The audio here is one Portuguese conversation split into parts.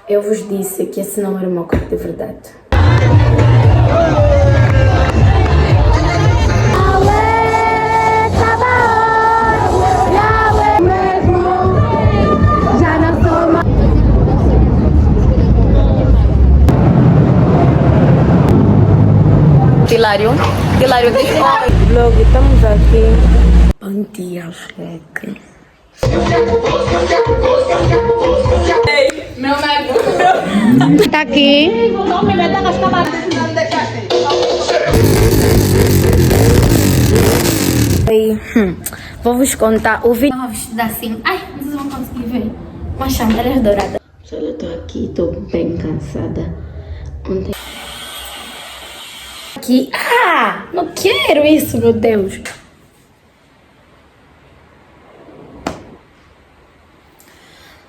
Eu vos disse que esse não era o meu quarto de verdade. Hilário. Vlog, estamos aqui. Bom dia, vlog. Tá aqui. Vou vos contar o vídeo. Tava vestida assim. Ai, vocês vão conseguir ver. Uma chandelas dourada. Eu tô aqui, tô bem cansada. Ontem. Aqui. Ah! Não quero isso, meu Deus.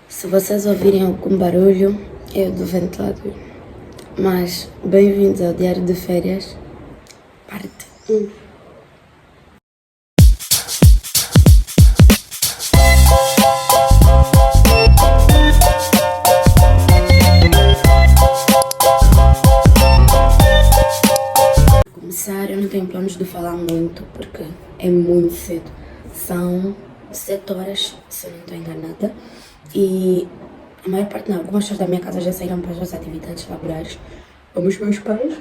Se vocês ouvirem algum barulho, é do ventilador. Mas, bem-vindos ao Diário de Férias, parte 1. Começar, eu não tenho planos de falar muito, porque é muito cedo. São 7 horas, se eu não estou enganada. E a maior parte, não, algumas pessoas da minha casa já saíram para as suas atividades laborais. Como os meus pais.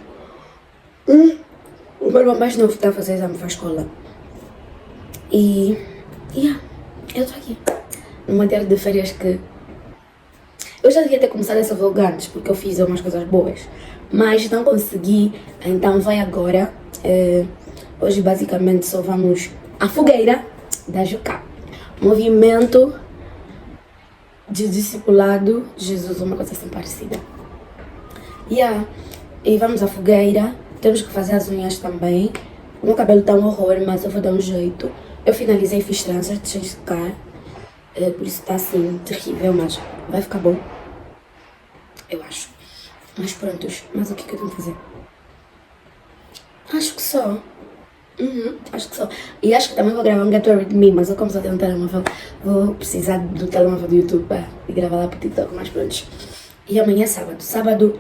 O meu irmão mais novo está a fazer exame para a escola. E eu estou aqui. Numa diário de férias que... Eu já devia ter começado essa vlog antes, porque eu fiz umas coisas boas. Mas não consegui, então vai agora. Hoje basicamente só vamos à fogueira da Jucá. Movimento de discipulado de Jesus, uma coisa assim parecida. E vamos à fogueira. Temos que fazer as unhas também. O meu cabelo está um horror, mas eu vou dar um jeito. Eu finalizei e fiz tranças, deixei secar. Por isso está assim, terrível, mas vai ficar bom. Eu acho. Mas prontos, mas o que é que eu tenho que fazer? Acho que só. Acho que só. E acho que também vou gravar um Get Ready de mim, mas eu como só tenho um telemóvel, vou precisar do telemóvel do YouTube e gravar lá para o TikTok, mas pronto. E amanhã é sábado. Sábado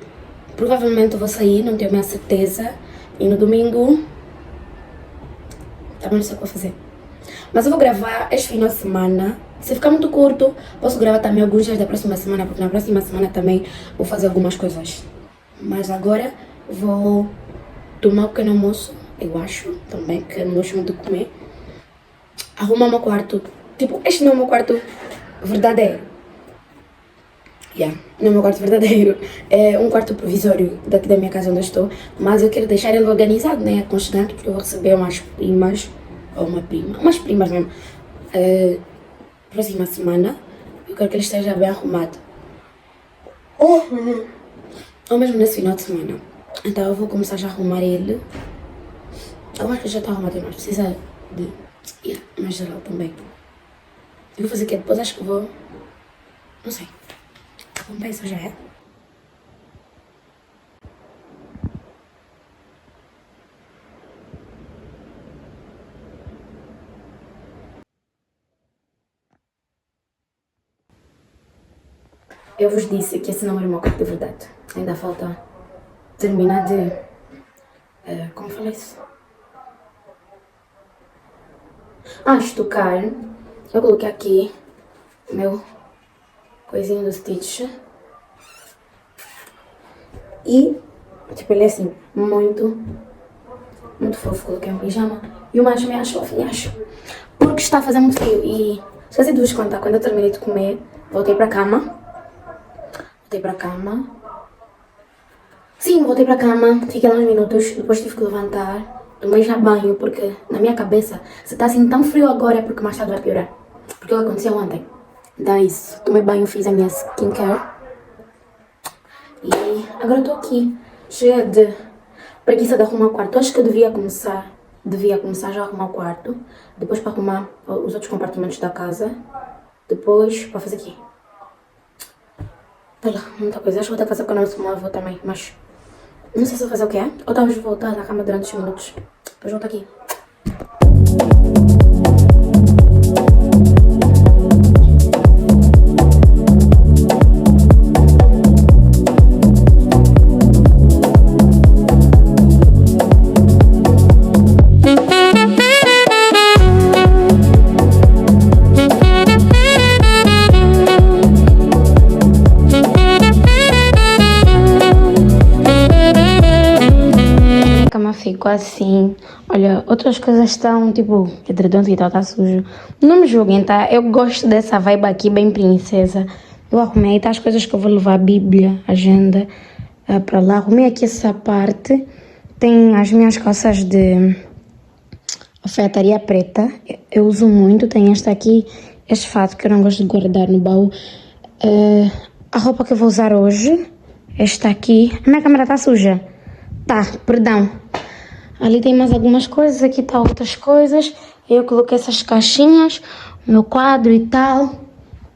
provavelmente eu vou sair, não tenho a minha certeza. E no domingo também não sei o que vou fazer. Mas eu vou gravar este final de semana. Se ficar muito curto, posso gravar também alguns dias da próxima semana, porque na próxima semana também vou fazer algumas coisas. Mas agora vou tomar um pequeno almoço, eu acho, também, que eu não gosto muito de comer. Arrumar o meu quarto. Tipo, este não é o meu quarto verdadeiro. Não é o meu quarto verdadeiro. É um quarto provisório daqui da minha casa onde eu estou. Mas eu quero deixar ele organizado, né? Aconchegante, porque eu vou receber umas primas. Ou uma prima. Umas primas mesmo. Próxima semana. Eu quero que ele esteja bem arrumado. Ou mesmo nesse final de semana. Então eu vou começar já a arrumar ele. Eu acho que já está arrumado, mas precisa de... mais geral também. Eu vou fazer o quê? Depois acho que vou... Não sei. Vamos ver, isso já é. Eu vos disse que esse não era o meu quarto de verdade. Ainda falta terminar de... como falei isso? Estocar. Eu coloquei aqui meu coisinho do Stitch. E, tipo, ele é assim, muito fofo. Coloquei um pijama. E o macho me acho fofinho, acho. Porque está a fazer muito frio. E esqueci de vos contar, quando eu terminei de comer, voltei para a cama. Sim, voltei para a cama, fiquei lá uns minutos, depois tive que levantar, tomei já banho, porque na minha cabeça, se está assim tão frio agora é porque mais tarde vai piorar. Porque o que aconteceu ontem. Então é isso, tomei banho, fiz a minha skincare. E agora estou aqui, cheia de preguiça de arrumar o quarto. Acho que eu devia começar já a arrumar o quarto, depois para arrumar os outros compartimentos da casa, depois para fazer aqui. Olha, muita coisa. Acho que vou ter que fazer com o nosso móvel também, mas não sei se vou fazer o que é. Ou talvez voltar na cama durante uns minutos. Depois volto aqui. ficou assim. Olha, outras coisas estão, tipo, edredom e tal, tá sujo. Não me julguem, tá? Eu gosto dessa vibe aqui, bem princesa. Eu arrumei, tá? As coisas que eu vou levar, Bíblia, agenda, pra lá. Arrumei aqui essa parte. Tem as minhas calças de alfaiataria preta. Eu uso muito. Tem esta aqui, este fato que eu não gosto de guardar no baú. A roupa que eu vou usar hoje, esta aqui. A minha câmera tá suja. Tá, perdão. Ali tem mais algumas coisas, aqui tá outras coisas. Eu coloquei essas caixinhas, o meu quadro e tal.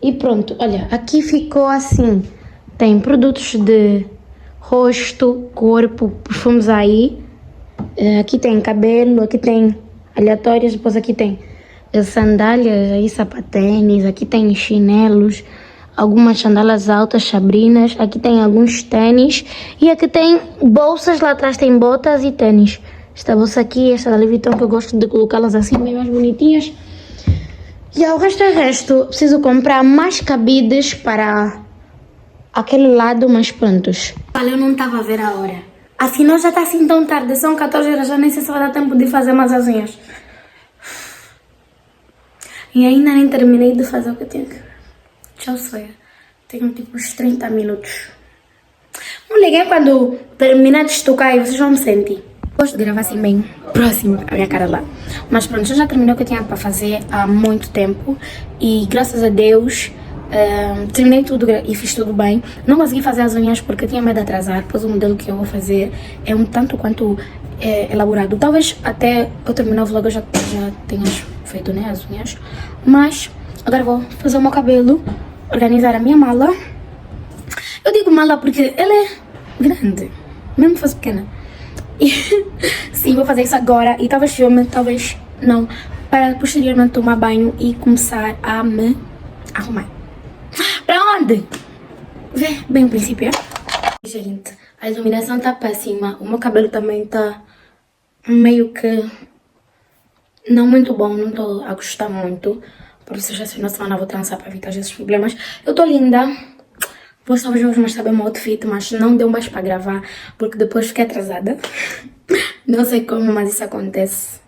E pronto, olha, aqui ficou assim. Tem produtos de rosto, corpo, perfumes aí. Aqui tem cabelo, aqui tem aleatórios, depois aqui tem sandálias, aí sapatênis, aqui tem chinelos, algumas sandálias altas, sabrinas, aqui tem alguns tênis e aqui tem bolsas, lá atrás tem botas e tênis. Esta bolsa aqui, esta da Louis Vuitton, que eu gosto de colocá-las assim bem mais bonitinhas. E o resto é resto, preciso comprar mais cabides para aquele lado, mas prontos. Olha, eu não estava a ver a hora. Afinal já está assim tão tarde, são 14 horas, já nem sei se vai dar tempo de fazer mais as unhas. E ainda nem terminei de fazer o que eu tinha que... Já sei, tenho tipo uns 30 minutos. Não liguei quando terminar de estocar e vocês vão me sentir. Gosto de gravar assim bem próximo a minha cara lá. Mas pronto, eu já terminei o que eu tinha para fazer há muito tempo. E graças a Deus terminei tudo e fiz tudo bem. Não consegui fazer as unhas porque eu tinha medo de atrasar. Pois o modelo que eu vou fazer é um tanto quanto elaborado. Talvez até eu terminar o vlog eu já tenha feito, né, as unhas. Mas agora vou fazer o meu cabelo, organizar a minha mala. Eu digo mala porque ela é grande, mesmo se fosse pequena. E sim, vou fazer isso agora e talvez filme, talvez não, para posteriormente tomar banho e começar a me arrumar. Pra onde? Vê bem o princípio, é? Gente, a iluminação tá péssima, o meu cabelo também tá meio que não muito bom, não tô a gostar muito. Por isso já sei, na semana vou trançar para evitar esses problemas. Eu tô linda. Talvez vos mostrar bem o meu outfit, mas não deu mais para gravar, porque depois fiquei atrasada. Não sei como, mas isso acontece.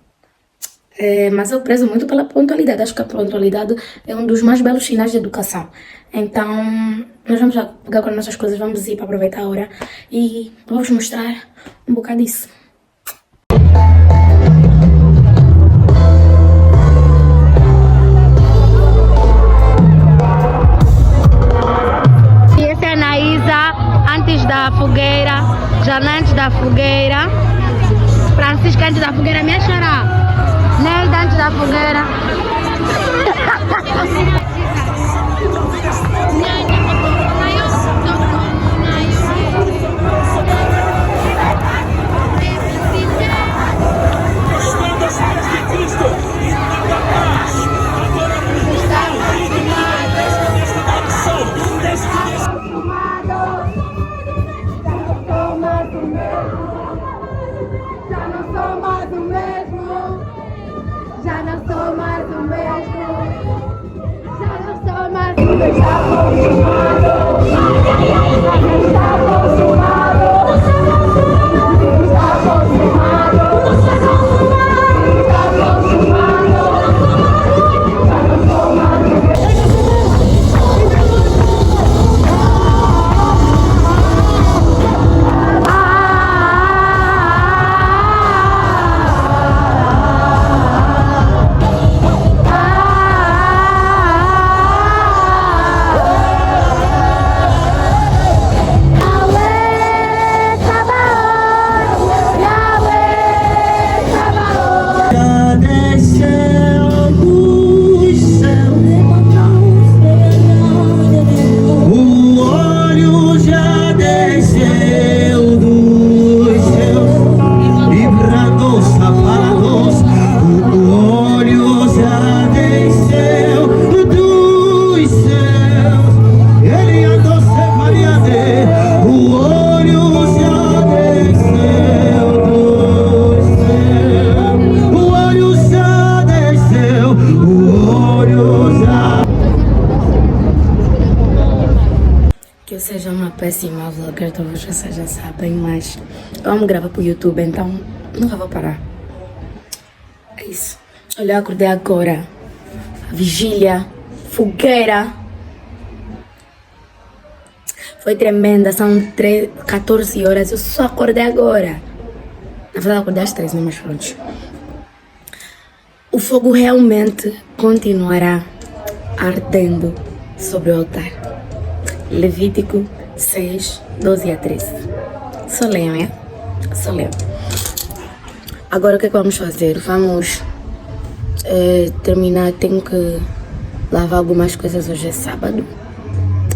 Mas eu prezo muito pela pontualidade. Acho que a pontualidade é um dos mais belos sinais de educação. Então, nós vamos já pegar com as nossas coisas, vamos ir para aproveitar a hora. E vou-vos mostrar um bocado disso. Antes da fogueira, Jana antes da fogueira, Francisca antes da fogueira, minha chorar, Neida antes da fogueira. Que eu seja uma péssima vlogger, talvez vocês já sabem, mas eu amo gravar pro YouTube, então Nunca vou parar. É isso. Olha, eu acordei agora. A vigília, fogueira. Foi tremenda, são 14 horas. Eu só acordei agora. Na verdade, eu acordei às 3, né? Mas pronto. O fogo realmente continuará ardendo sobre o altar. Levítico 6, 12 a 13. Só leiam, é? Só leiam. Agora o que é que vamos fazer? Vamos terminar. Tenho que lavar algumas coisas. Hoje é sábado.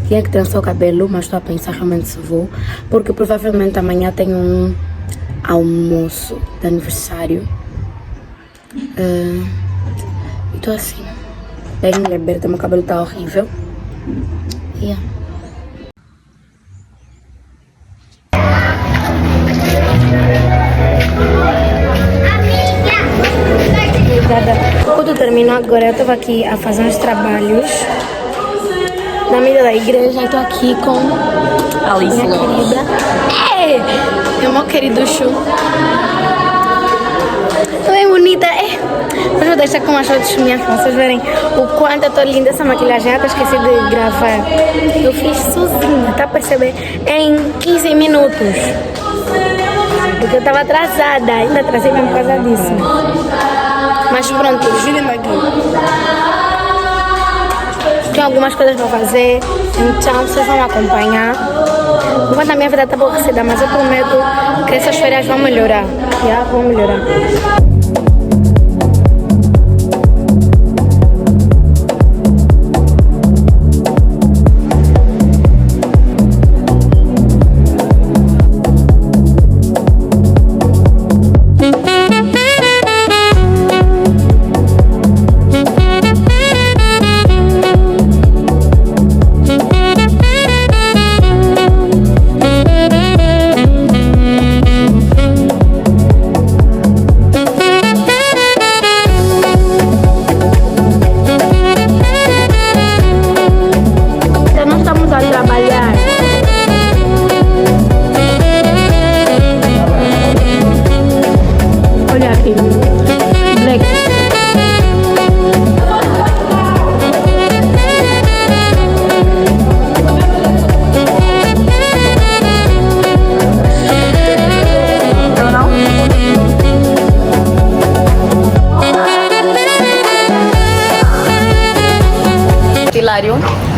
Tinha que trançar o cabelo, mas estou a pensar realmente se vou. Porque provavelmente amanhã tenho um almoço de aniversário. E estou assim, bem liberta, meu cabelo está horrível. Yeah. Quando terminou agora, eu estava aqui a fazer uns trabalhos na mídia da igreja. Estou aqui com Alice minha querida. É meu querido Chu. Tô bem bonita. Mas vou deixar com as fotos minhas para vocês verem o quanto eu tô linda. Essa maquilhagem eu esqueci de gravar. Eu fiz sozinha, tá a perceber? Em 15 minutos. Porque eu tava atrasada, ainda atrasei mesmo por causa disso. Mas pronto, ajudem-me aqui. Tenho algumas coisas para fazer, então vocês vão me acompanhar. Enquanto a minha vida tá aborrecida, mas eu prometo que essas férias vão melhorar. Vão melhorar.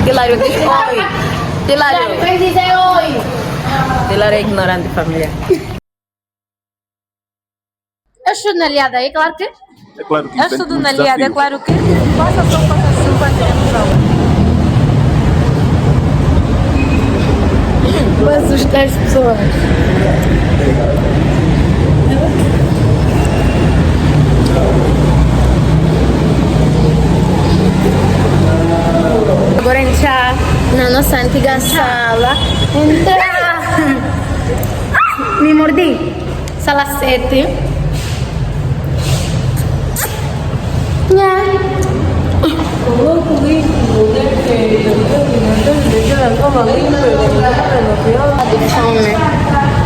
Hilário diz oi. Hilário. Vem dizer oi. Hilário é ignorante, família. Eu estudo na Liada, é claro que. É claro que Eu tem estudo muitos na Liada, é desafios. claro que. Faça chuva, tiramos aula. Vou assustar as pessoas. Agora entrar na nossa antiga sala. Entrar! Me mordi. Sala 7.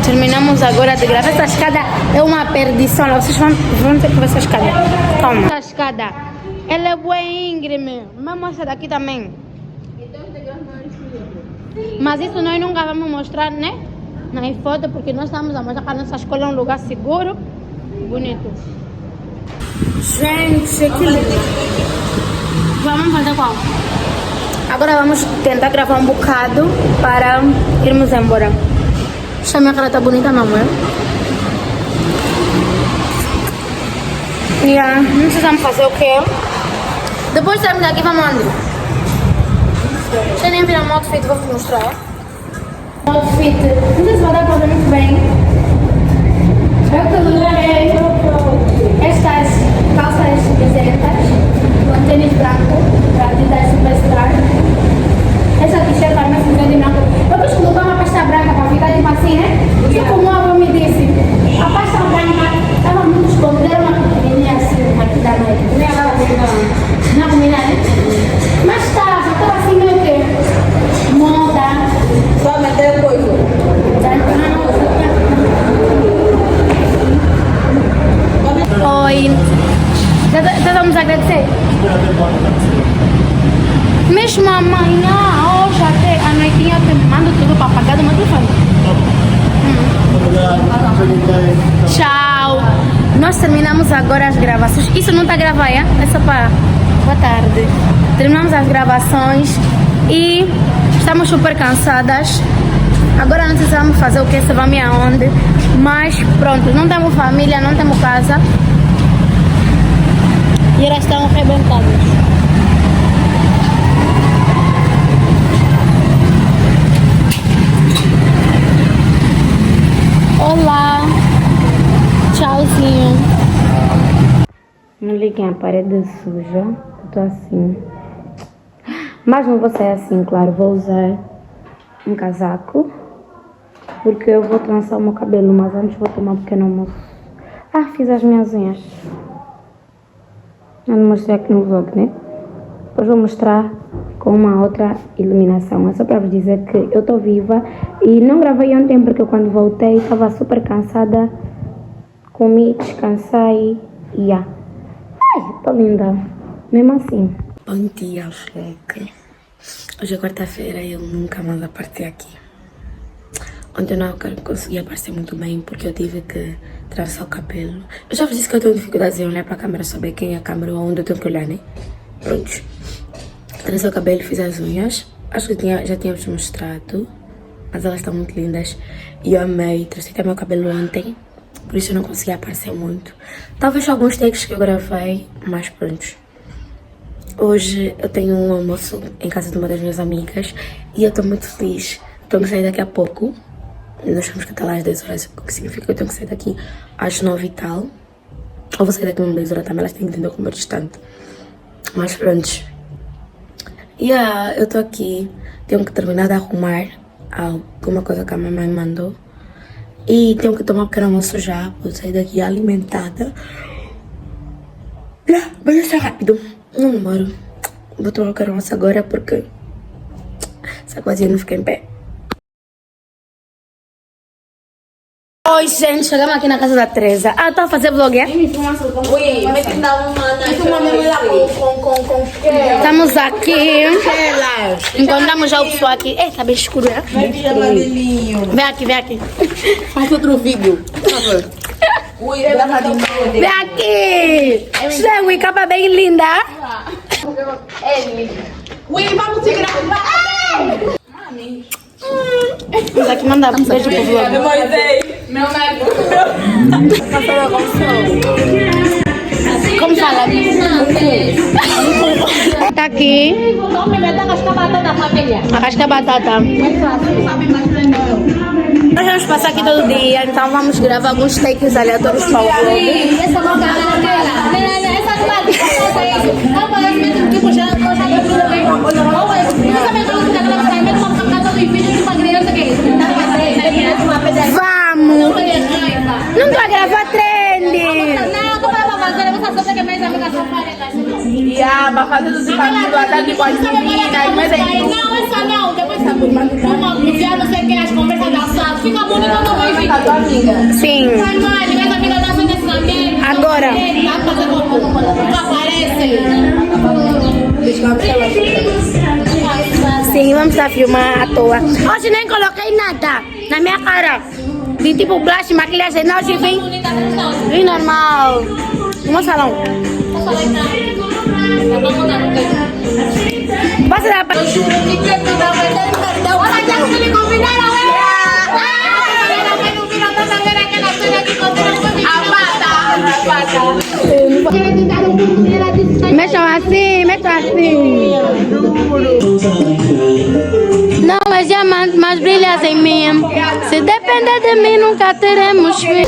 Terminamos agora de gravar. Essa escada é uma perdição. Vocês vão ter que ver essa escada. Calma. Essa escada, ela é boa íngreme. Mesmo essa daqui também. Mas isso nós nunca vamos mostrar, né? Nas fotos, porque nós estamos a mostrar que a nossa escola é um lugar seguro e bonito. Gente, que lindo. Vamos fazer qual? Agora vamos tentar gravar um bocado para irmos embora. Essa minha cara tá bonita, não é? Não precisamos fazer o quê? Depois de sairmos daqui, vamos onde? Deixa eu nem virar um outfit, vou te mostrar. Outfit, não sei se vai dar para ver muito bem. Eu que levei estas calças cinzentas, com tênis branco, para Adidas Superstar. Essa t-shirt também cinzenta e branco. Eu quis colocar uma pasta branca para ficar tipo assim, né? Só como a avó me disse, a pasta branca estava muito escondida, era uma pequenininha assim, aqui da noite. Não combina, né? Mas estava assim meio que moda. Só meter coisa. Nós terminamos agora as gravações. Isso não está a gravar, é? É só para... Boa tarde. Terminamos as gravações e estamos super cansadas. Agora não sei se vamos fazer o que, se vamos aonde. Mas pronto, não temos família, não temos casa. E elas estão arrebentadas. Olá. Tchauzinho. Não liguem a parede suja. Eu tô assim. Mas não vou sair assim, claro. Vou usar um casaco. Porque eu vou trançar o meu cabelo. Mas antes vou tomar um pequeno almoço. Ah, fiz as minhas unhas. Eu não mostrei aqui no vlog, né? Depois vou mostrar com uma outra iluminação. É só para vos dizer que eu estou viva. E não gravei ontem porque eu quando voltei estava super cansada. Comi, descansei e ai, tô linda. Mesmo assim. Bom dia, vlog. Hoje é quarta-feira e eu nunca mais apareci aqui. Ontem não consegui aparecer muito bem porque eu tive que trançar o cabelo. Eu já vos disse que eu tenho dificuldade em olhar para a câmera, saber quem é a câmera ou onde eu tenho que olhar, né? Pronto. Trancei o cabelo, fiz as unhas. Acho que já tínhamos mostrado. Mas elas estão muito lindas. E eu amei. Tracei também o cabelo ontem. Por isso eu não consegui aparecer muito. Talvez alguns takes que eu gravei, mas pronto. Hoje eu tenho um almoço em casa de uma das minhas amigas. E eu estou muito feliz. Tenho que sair daqui a pouco. Nós temos que estar lá às 10 horas. O que significa que eu tenho que sair daqui às 9 e tal. Ou vou sair daqui às 10 horas também. Elas têm que entender como é distante. Mas pronto. Eu tô aqui. Tenho que terminar de arrumar alguma coisa que a minha mãe mandou. E tenho que tomar um pequeno almoço já. Vou sair daqui alimentada. Vai ser rápido. Não demoro. Vou tomar um pequeno almoço agora porque essa coisinha não fica em pé. Oi, gente. Chegamos aqui na casa da Teresa. Ah, tá a fazer vlog, é? Ui, mas que dá uma Estamos aqui. Encontramos já o pessoal aqui. Tá bem escuro, né? Vem aqui, vem aqui. Faz outro vídeo, por favor. Ui, Vem aqui. Chega, capa bem linda. Ui, vamos se gravar. Vamos aqui mandar um beijo pro vlog. Meu marido. Como fala? Tá aqui. A casca batata. Nós vamos passar aqui todo dia, então vamos gravar alguns takes aleatórios para o vlog. Vamos! Não tô a gravar trend! Pra fazer os desafios até com as meninas, mas aí Não, essa não, depois tá uma enviar não sei o que, as conversas dançadas, fica bonito quando vai vir. a tua amiga. Sim, Ai, mãe, minhas amigas dançam nesse ambiente. agora. Tá fazendo não aparece. Sim, vamos a filmar à toa. Hoje nem coloquei nada na minha cara. De tipo blush, maquilhagem, não, hoje vim normal. No salão. Posso dar pra... Olha, já que me convidaram, Mexam assim, mexam assim. Não é diamante, mas brilhas em mim. Se depender de mim, nunca teremos fim.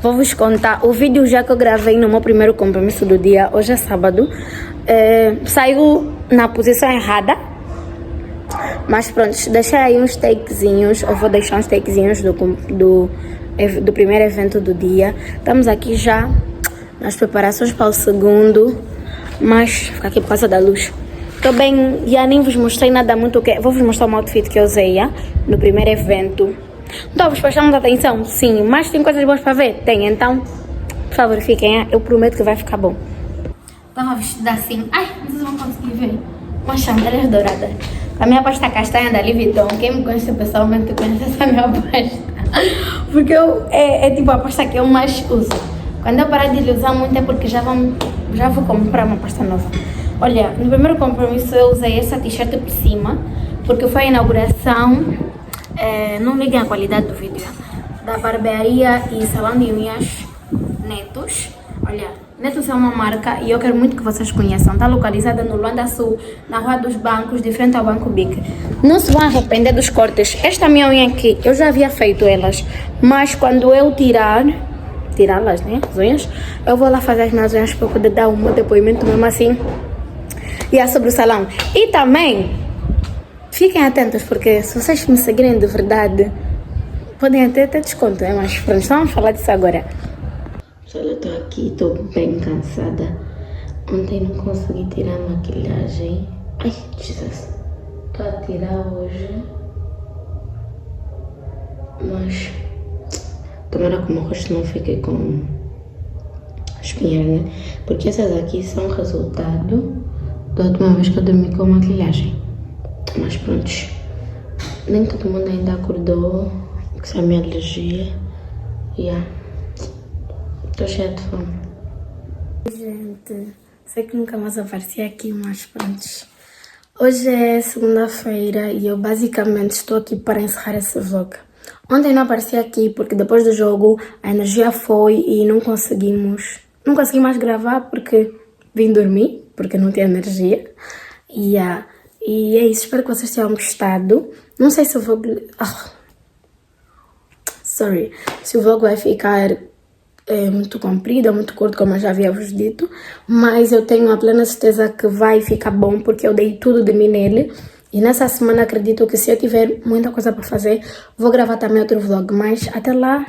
Vou-vos contar. O vídeo já que eu gravei no meu primeiro compromisso do dia, hoje é sábado, saiu na posição errada. Mas pronto, deixei aí uns takezinhos. Eu vou deixar uns takezinhos do primeiro evento do dia. Estamos aqui já nas preparações para o segundo. Mas fica aqui por causa da luz. Tô bem, já nem vos mostrei nada muito. Vou vos mostrar o outfit que eu usei no primeiro evento. Então, vos prestamos atenção? Sim, mas tem coisas boas para ver? Tem, então, por favor, fiquem. Eu prometo que vai ficar bom. Tava vestida assim. Ai, vocês vão conseguir ver. Umas sandálias douradas. A minha pasta castanha da Louis Vuitton. Quem me conhece pessoalmente conhece essa minha pasta. Porque é tipo a pasta que eu mais uso. Quando eu parar de lhe usar muito é porque já vou comprar uma pasta nova. Olha, no primeiro compromisso eu usei essa t-shirt por cima. Porque foi a inauguração. Não liguem a qualidade do vídeo. Da barbearia e salão de unhas Netos. Olha, Netos é uma marca e eu quero muito que vocês conheçam. Está localizada no Luanda Sul, na Rua dos Bancos, de frente ao Banco BIC. Não se vão arrepender dos cortes. Esta minha unha aqui, eu já havia feito elas. Mas quando eu tirá-las, né, as unhas, eu vou lá fazer as minhas unhas para poder dar um depoimento mesmo assim. E é sobre o salão. E também, fiquem atentos, porque se vocês me seguirem de verdade, podem até ter desconto, né? Mas pronto, vamos falar disso agora. Pessoal, eu tô aqui, tô bem cansada. Ontem não consegui tirar a maquilhagem. Ai, Jesus. Tô a tirar hoje. Mas tomara que o meu rosto não fique com espinhas, né? Porque essas aqui são resultado da última vez que eu dormi com maquilhagem. Mas pronto, nem todo mundo ainda acordou, porque isso é a minha alergia. Tô cheia de fome. Gente, sei que nunca mais apareci aqui, mas pronto. Hoje é segunda-feira e eu basicamente estou aqui para encerrar esse vlog. Ontem não apareci aqui porque depois do jogo a energia foi e não consegui mais gravar porque vim dormir, porque não tinha energia. E é isso, espero que vocês tenham gostado. Não sei se o vlog... Se o vlog vai ficar muito comprido ou muito curto, como eu já havia vos dito. Mas eu tenho a plena certeza que vai ficar bom, porque eu dei tudo de mim nele. E nessa semana acredito que se eu tiver muita coisa para fazer, vou gravar também outro vlog. Mas até lá...